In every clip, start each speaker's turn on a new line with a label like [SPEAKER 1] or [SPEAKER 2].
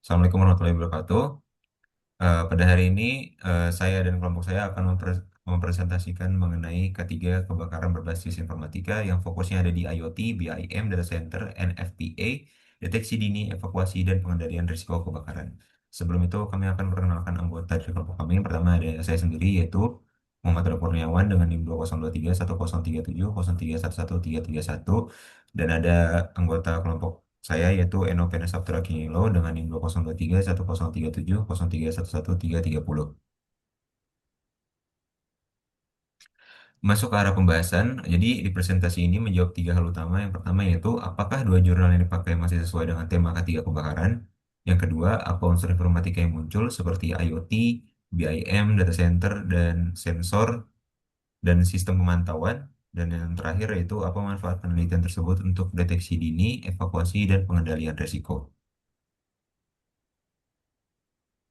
[SPEAKER 1] Assalamualaikum warahmatullahi wabarakatuh. Pada hari ini, saya dan kelompok saya akan mempresentasikan mengenai ketiga kebakaran berbasis informatika yang fokusnya ada di IoT, BIM, Data Center, NFPA, deteksi dini, evakuasi, dan pengendalian risiko kebakaran. Sebelum itu, kami akan perkenalkan anggota dari kelompok kami. Yang pertama ada saya sendiri, yaitu Muhammad Rada Kurniawan dengan NIM 2023 1037 0311 331, dan ada anggota kelompok saya yaitu Eno Pena Saptra Kinilo dengan NIM 2023 1037 0311 330. Masuk ke arah pembahasan, jadi di presentasi ini menjawab tiga hal utama. Yang pertama yaitu apakah dua jurnal yang dipakai masih sesuai dengan tema ketiga kebakaran. Yang kedua, apa unsur informatika yang muncul seperti IoT, BIM, data center, dan sensor, dan sistem pemantauan. Dan yang terakhir yaitu apa manfaat penelitian tersebut untuk deteksi dini, evakuasi, dan pengendalian risiko.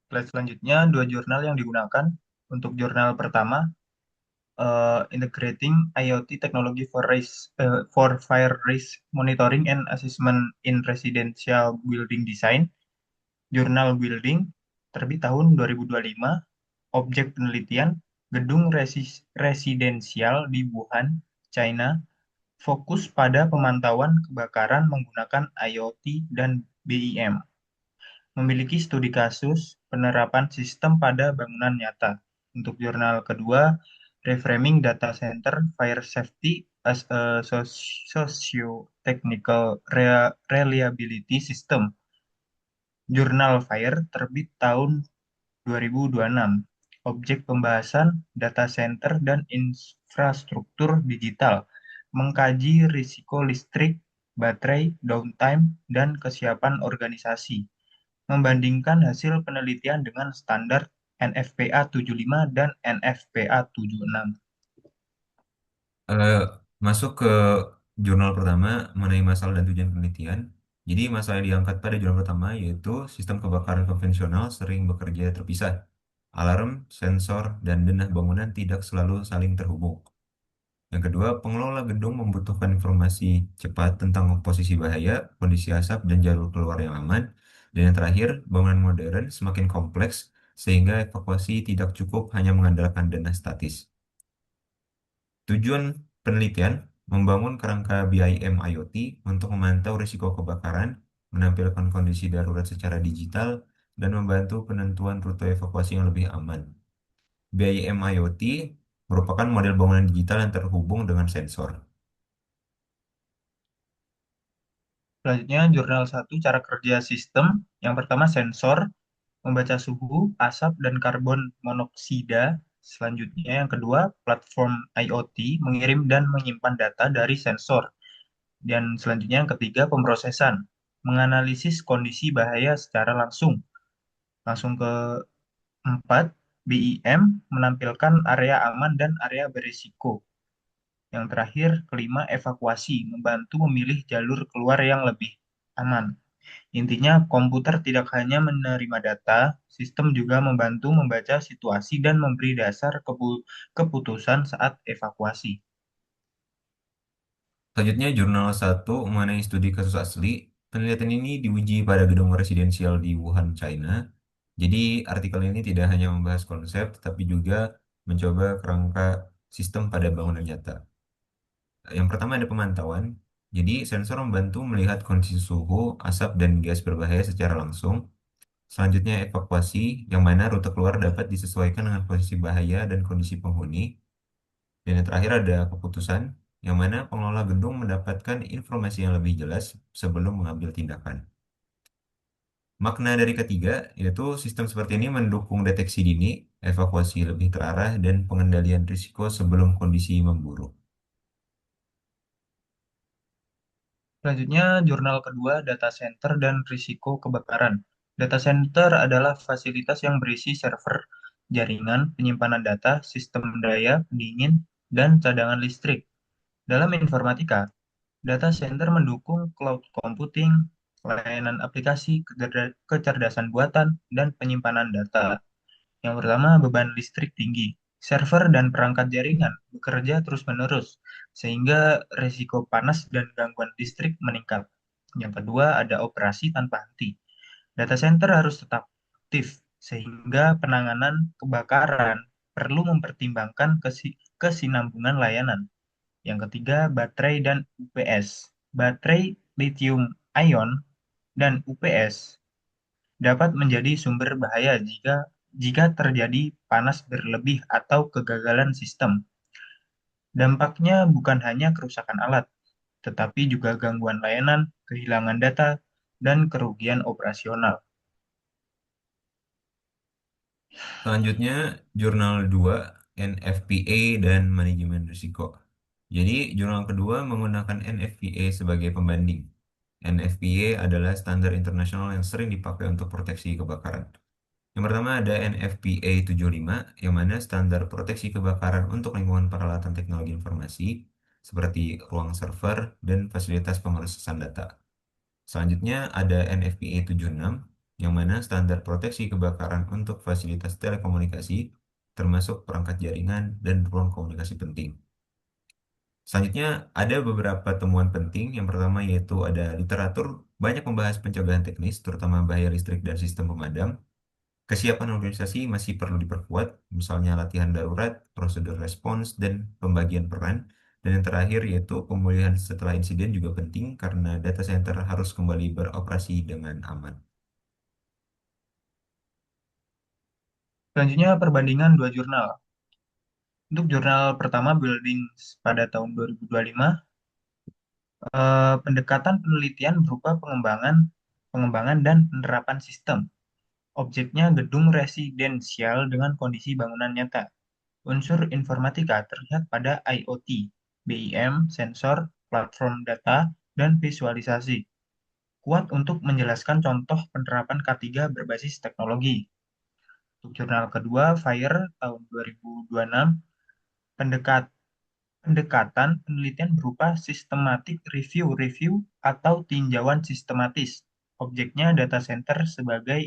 [SPEAKER 2] Slide selanjutnya, dua jurnal yang digunakan. Untuk jurnal pertama, Integrating IoT Technology for Fire Risk Monitoring and Assessment in Residential Building Design, Jurnal Building, terbit tahun 2025, objek penelitian, gedung residensial di Wuhan, China, fokus pada pemantauan kebakaran menggunakan IoT dan BIM. Memiliki studi kasus penerapan sistem pada bangunan nyata. Untuk jurnal kedua, Reframing Data Center Fire Safety as a Socio-Technical Reliability System. Jurnal Fire terbit tahun 2026. Objek pembahasan data center dan infrastruktur digital. Mengkaji risiko listrik, baterai, downtime, dan kesiapan organisasi membandingkan hasil penelitian dengan standar NFPA 75 dan NFPA 76.
[SPEAKER 1] Eh, Masuk ke jurnal pertama mengenai masalah dan tujuan penelitian. Jadi masalah yang diangkat pada jurnal pertama yaitu sistem kebakaran konvensional sering bekerja terpisah. Alarm, sensor, dan denah bangunan tidak selalu saling terhubung. Yang kedua, pengelola gedung membutuhkan informasi cepat tentang posisi bahaya, kondisi asap, dan jalur keluar yang aman. Dan yang terakhir, bangunan modern semakin kompleks sehingga evakuasi tidak cukup hanya mengandalkan denah statis. Tujuan penelitian membangun kerangka BIM IoT untuk memantau risiko kebakaran, menampilkan kondisi darurat secara digital, dan membantu penentuan rute evakuasi yang lebih aman. BIM IoT merupakan model bangunan digital yang terhubung dengan sensor.
[SPEAKER 2] Selanjutnya, jurnal satu cara kerja sistem. Yang pertama, sensor, membaca suhu, asap, dan karbon monoksida. Selanjutnya, yang kedua, platform IoT, mengirim dan menyimpan data dari sensor. Dan selanjutnya, yang ketiga, pemrosesan, menganalisis kondisi bahaya secara langsung. Langsung ke empat, BIM, menampilkan area aman dan area berisiko. Yang terakhir, kelima, evakuasi, membantu memilih jalur keluar yang lebih aman. Intinya, komputer tidak hanya menerima data, sistem juga membantu membaca situasi dan memberi dasar keputusan saat evakuasi.
[SPEAKER 1] Selanjutnya, jurnal satu mengenai studi kasus asli. Penelitian ini diuji pada gedung residensial di Wuhan, China. Jadi, artikel ini tidak hanya membahas konsep, tetapi juga mencoba kerangka sistem pada bangunan nyata. Yang pertama ada pemantauan. Jadi, sensor membantu melihat kondisi suhu, asap, dan gas berbahaya secara langsung. Selanjutnya, evakuasi, yang mana rute keluar dapat disesuaikan dengan posisi bahaya dan kondisi penghuni. Dan yang terakhir ada keputusan, yang mana pengelola gedung mendapatkan informasi yang lebih jelas sebelum mengambil tindakan. Makna dari ketiga, yaitu sistem seperti ini mendukung deteksi dini, evakuasi lebih terarah, dan pengendalian risiko sebelum kondisi memburuk.
[SPEAKER 2] Selanjutnya, jurnal kedua, data center dan risiko kebakaran. Data center adalah fasilitas yang berisi server, jaringan, penyimpanan data, sistem daya, pendingin, dan cadangan listrik. Dalam informatika, data center mendukung cloud computing, layanan aplikasi, kecerdasan buatan, dan penyimpanan data. Yang pertama, beban listrik tinggi. Server dan perangkat jaringan bekerja terus-menerus, sehingga risiko panas dan gangguan listrik meningkat. Yang kedua, ada operasi tanpa henti. Data center harus tetap aktif, sehingga penanganan kebakaran perlu mempertimbangkan kesinambungan layanan. Yang ketiga, baterai dan UPS. Baterai lithium ion dan UPS dapat menjadi sumber bahaya jika jika terjadi panas berlebih atau kegagalan sistem. Dampaknya bukan hanya kerusakan alat, tetapi juga gangguan layanan, kehilangan data, dan kerugian operasional.
[SPEAKER 1] Selanjutnya, jurnal 2 NFPA dan manajemen risiko. Jadi, jurnal kedua menggunakan NFPA sebagai pembanding. NFPA adalah standar internasional yang sering dipakai untuk proteksi kebakaran. Yang pertama ada NFPA 75, yang mana standar proteksi kebakaran untuk lingkungan peralatan teknologi informasi, seperti ruang server dan fasilitas pemrosesan data. Selanjutnya ada NFPA 76, yang mana standar proteksi kebakaran untuk fasilitas telekomunikasi, termasuk perangkat jaringan dan ruang komunikasi penting. Selanjutnya ada beberapa temuan penting. Yang pertama yaitu ada literatur banyak membahas pencegahan teknis, terutama bahaya listrik dan sistem pemadam. Kesiapan organisasi masih perlu diperkuat, misalnya latihan darurat, prosedur respons, dan pembagian peran. Dan yang terakhir yaitu pemulihan setelah insiden juga penting karena data center harus kembali beroperasi dengan aman.
[SPEAKER 2] Selanjutnya, perbandingan dua jurnal. Untuk jurnal pertama, Buildings pada tahun 2025, pendekatan penelitian berupa pengembangan dan penerapan sistem. Objeknya gedung residensial dengan kondisi bangunan nyata. Unsur informatika terlihat pada IoT, BIM, sensor, platform data, dan visualisasi. Kuat untuk menjelaskan contoh penerapan K3 berbasis teknologi. Untuk jurnal kedua, Fire tahun 2026, pendekat, pendekatan penelitian berupa systematic review atau tinjauan sistematis. Objeknya data center sebagai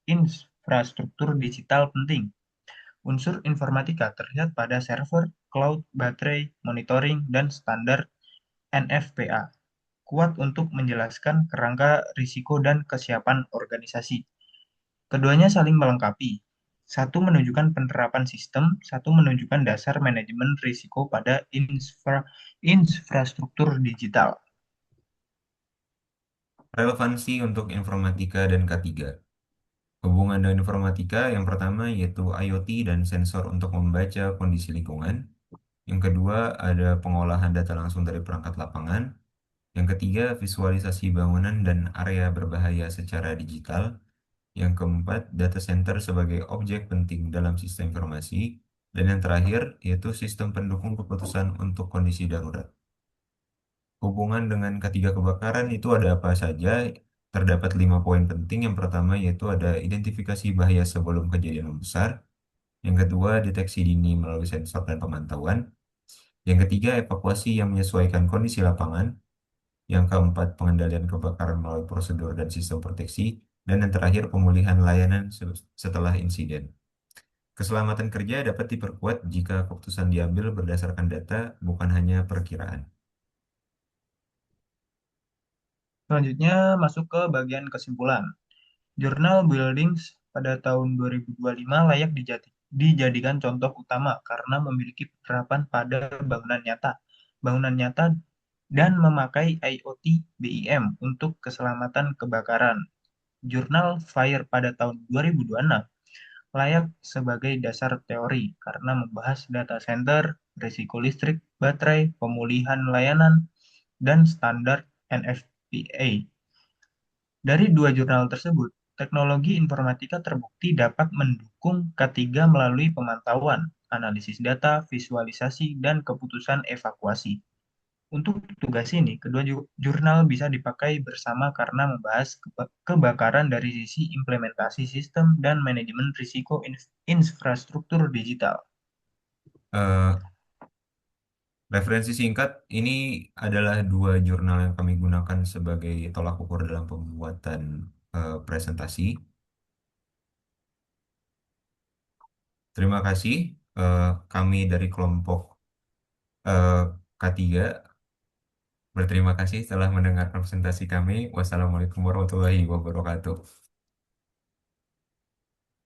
[SPEAKER 2] infrastruktur digital penting. Unsur informatika terlihat pada server, cloud, baterai, monitoring, dan standar NFPA. Kuat untuk menjelaskan kerangka risiko dan kesiapan organisasi. Keduanya saling melengkapi. Satu menunjukkan penerapan sistem, satu menunjukkan dasar manajemen risiko pada infrastruktur digital.
[SPEAKER 1] Relevansi untuk informatika dan K3. Hubungan dengan informatika yang pertama yaitu IoT dan sensor untuk membaca kondisi lingkungan. Yang kedua ada pengolahan data langsung dari perangkat lapangan. Yang ketiga visualisasi bangunan dan area berbahaya secara digital. Yang keempat data center sebagai objek penting dalam sistem informasi. Dan yang terakhir yaitu sistem pendukung keputusan untuk kondisi darurat. Hubungan dengan ketiga kebakaran itu ada apa saja? Terdapat 5 poin penting. Yang pertama yaitu ada identifikasi bahaya sebelum kejadian besar. Yang kedua, deteksi dini melalui sensor dan pemantauan. Yang ketiga, evakuasi yang menyesuaikan kondisi lapangan. Yang keempat, pengendalian kebakaran melalui prosedur dan sistem proteksi. Dan yang terakhir, pemulihan layanan setelah insiden. Keselamatan kerja dapat diperkuat jika keputusan diambil berdasarkan data, bukan hanya perkiraan.
[SPEAKER 2] Selanjutnya masuk ke bagian kesimpulan. Jurnal Buildings pada tahun 2025 layak dijadikan contoh utama karena memiliki penerapan pada bangunan nyata dan memakai IoT BIM untuk keselamatan kebakaran. Jurnal Fire pada tahun 2026 layak sebagai dasar teori karena membahas data center, risiko listrik, baterai, pemulihan layanan, dan standar NFPA. Dari dua jurnal tersebut, teknologi informatika terbukti dapat mendukung K3 melalui pemantauan, analisis data, visualisasi, dan keputusan evakuasi. Untuk tugas ini, kedua jurnal bisa dipakai bersama karena membahas kebakaran dari sisi implementasi sistem dan manajemen risiko infrastruktur digital.
[SPEAKER 1] Eh, Referensi singkat ini adalah 2 jurnal yang kami gunakan sebagai tolak ukur dalam pembuatan presentasi. Terima kasih. Kami dari kelompok eh, K3 berterima kasih telah mendengarkan presentasi kami. Wassalamualaikum warahmatullahi wabarakatuh.